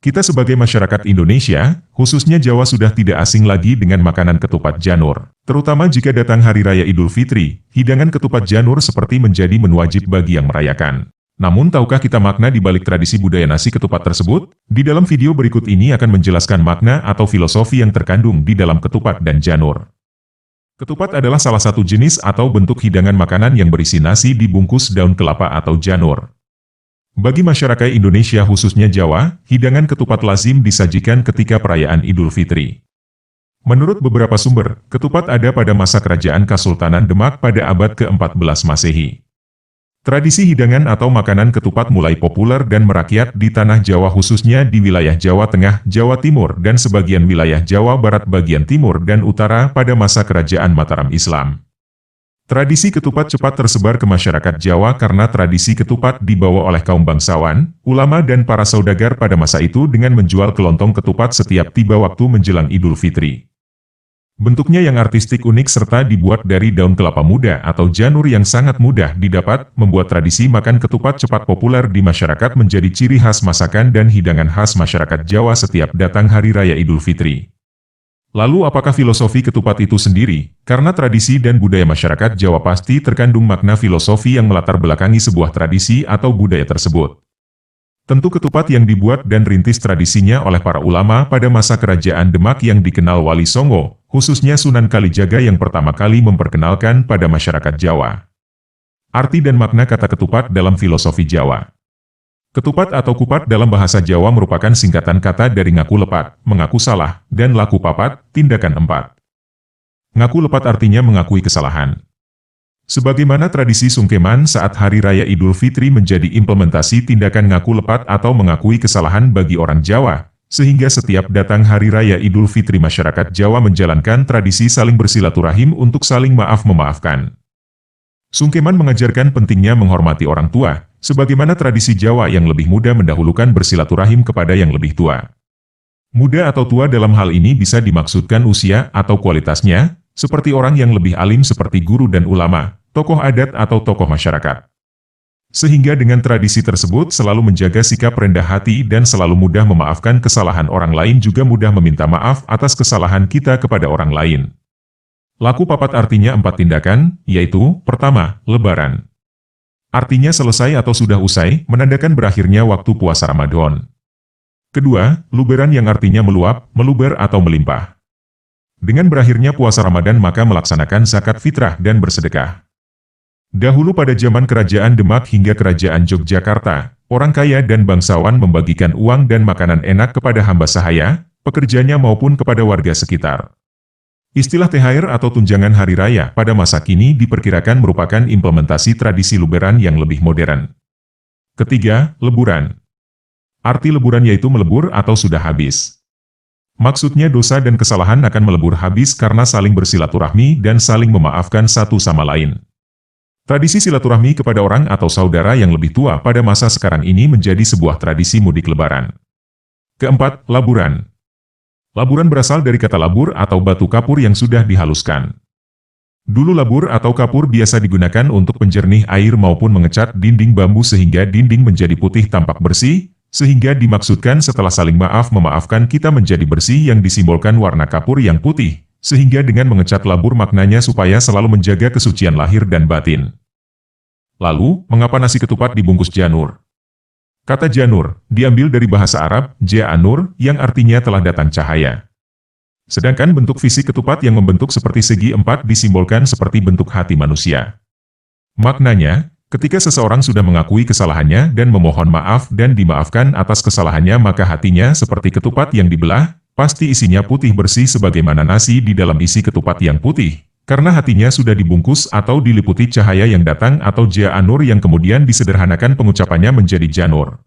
Kita sebagai masyarakat Indonesia, khususnya Jawa sudah tidak asing lagi dengan makanan ketupat janur. Terutama jika datang Hari Raya Idul Fitri, hidangan ketupat janur seperti menjadi menu wajib bagi yang merayakan. Namun tahukah kita makna di balik tradisi budaya nasi ketupat tersebut? Di dalam video berikut ini akan menjelaskan makna atau filosofi yang terkandung di dalam ketupat dan janur. Ketupat adalah salah satu jenis atau bentuk hidangan makanan yang berisi nasi dibungkus daun kelapa atau janur. Bagi masyarakat Indonesia khususnya Jawa, hidangan ketupat lazim disajikan ketika perayaan Idul Fitri. Menurut beberapa sumber, ketupat ada pada masa kerajaan Kesultanan Demak pada abad ke-14 Masehi. Tradisi hidangan atau makanan ketupat mulai populer dan merakyat di tanah Jawa khususnya di wilayah Jawa Tengah, Jawa Timur dan sebagian wilayah Jawa Barat bagian timur dan utara pada masa kerajaan Mataram Islam. Tradisi ketupat cepat tersebar ke masyarakat Jawa karena tradisi ketupat dibawa oleh kaum bangsawan, ulama dan para saudagar pada masa itu dengan menjual kelontong ketupat setiap tiba waktu menjelang Idul Fitri. Bentuknya yang artistik unik serta dibuat dari daun kelapa muda atau janur yang sangat mudah didapat, membuat tradisi makan ketupat cepat populer di masyarakat menjadi ciri khas masakan dan hidangan khas masyarakat Jawa setiap datang Hari Raya Idul Fitri. Lalu apakah filosofi ketupat itu sendiri? Karena tradisi dan budaya masyarakat Jawa pasti terkandung makna filosofi yang melatar belakangi sebuah tradisi atau budaya tersebut. Tentu ketupat yang dibuat dan rintis tradisinya oleh para ulama pada masa kerajaan Demak yang dikenal Wali Songo, khususnya Sunan Kalijaga yang pertama kali memperkenalkan pada masyarakat Jawa. Arti dan makna kata ketupat dalam filosofi Jawa. Ketupat atau kupat dalam bahasa Jawa merupakan singkatan kata dari ngaku lepat, mengaku salah, dan laku papat, tindakan empat. Ngaku lepat artinya mengakui kesalahan. Sebagaimana tradisi sungkeman saat Hari Raya Idul Fitri menjadi implementasi tindakan ngaku lepat atau mengakui kesalahan bagi orang Jawa, sehingga setiap datang Hari Raya Idul Fitri masyarakat Jawa menjalankan tradisi saling bersilaturahim untuk saling maaf-memaafkan. Sungkeman mengajarkan pentingnya menghormati orang tua, sebagaimana tradisi Jawa yang lebih muda mendahulukan bersilaturahim kepada yang lebih tua. Muda atau tua dalam hal ini bisa dimaksudkan usia atau kualitasnya, seperti orang yang lebih alim seperti guru dan ulama, tokoh adat atau tokoh masyarakat. Sehingga dengan tradisi tersebut selalu menjaga sikap rendah hati dan selalu mudah memaafkan kesalahan orang lain juga mudah meminta maaf atas kesalahan kita kepada orang lain. Laku papat artinya 4 tindakan, yaitu, pertama, lebaran. Artinya selesai atau sudah usai, menandakan berakhirnya waktu puasa Ramadan. Kedua, luberan yang artinya meluap, meluber atau melimpah. Dengan berakhirnya puasa Ramadan maka melaksanakan zakat fitrah dan bersedekah. Dahulu pada zaman kerajaan Demak hingga kerajaan Yogyakarta, orang kaya dan bangsawan membagikan uang dan makanan enak kepada hamba sahaya, pekerjanya maupun kepada warga sekitar. Istilah THR atau tunjangan hari raya pada masa kini diperkirakan merupakan implementasi tradisi luberan yang lebih modern. Ketiga, leburan. Arti leburan yaitu melebur atau sudah habis. Maksudnya dosa dan kesalahan akan melebur habis karena saling bersilaturahmi dan saling memaafkan satu sama lain. Tradisi silaturahmi kepada orang atau saudara yang lebih tua pada masa sekarang ini menjadi sebuah tradisi mudik lebaran. Keempat, laburan. Laburan berasal dari kata labur atau batu kapur yang sudah dihaluskan. Dulu labur atau kapur biasa digunakan untuk penjernih air maupun mengecat dinding bambu sehingga dinding menjadi putih tampak bersih, sehingga dimaksudkan setelah saling maaf-memaafkan kita menjadi bersih yang disimbolkan warna kapur yang putih, sehingga dengan mengecat labur maknanya supaya selalu menjaga kesucian lahir dan batin. Lalu, mengapa nasi ketupat dibungkus janur? Kata janur, diambil dari bahasa Arab, ja'anur, yang artinya telah datang cahaya. Sedangkan bentuk fisik ketupat yang membentuk seperti segi empat disimbolkan seperti bentuk hati manusia. Maknanya, ketika seseorang sudah mengakui kesalahannya dan memohon maaf dan dimaafkan atas kesalahannya maka hatinya seperti ketupat yang dibelah, pasti isinya putih bersih sebagaimana nasi di dalam isi ketupat yang putih. Karena hatinya sudah dibungkus atau diliputi cahaya yang datang atau ja'anur yang kemudian disederhanakan pengucapannya menjadi janur.